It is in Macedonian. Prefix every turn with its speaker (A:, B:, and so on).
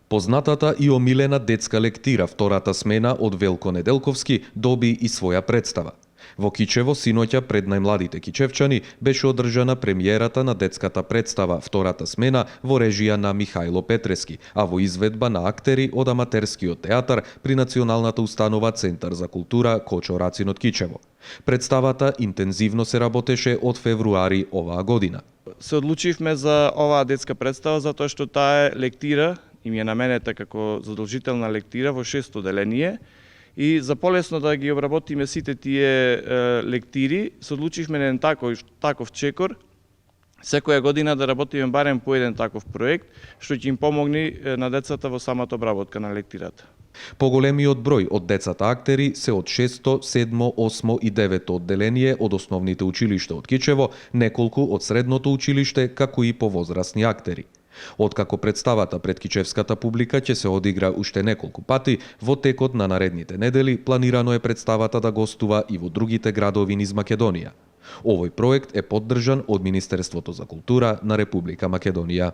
A: Познатата и омилена детска лектира втората смена од Велко Неделковски доби и своја представа. Во Кичево синоќа пред најмладите кичевчани беше одржана премиерата на детската представа втората смена во режија на Михајло Петрески, а во изведба на актери од аматерскиот театар при Националната установа Центар за култура Кочо Рацин од Кичево. Представата интензивно се работеше од февруари оваа година.
B: Се одлучивме за оваа детска представа затоа што таа е лектира и ми е наменета како задолжителна лектира во 6 оделение. И за полесно да ги обработиме сите тие лектири, се одлучивме на еден таков чекор, секоја година да работиме барем по еден таков проект, што ќе им помогне на децата во самата обработка на лектирата.
A: Поголемиот број од децата актери се од 6, 7, 8 и 9 одделение од основните училишта од Кичево, неколку од средното училиште, како и повозрасни актери. Откако представата пред кичевската публика ќе се одигра уште неколку пати, во текот на наредните недели планирано е представата да гостува и во другите градови низ Македонија. Овој проект е поддржан од Министерството за култура на Република Македонија.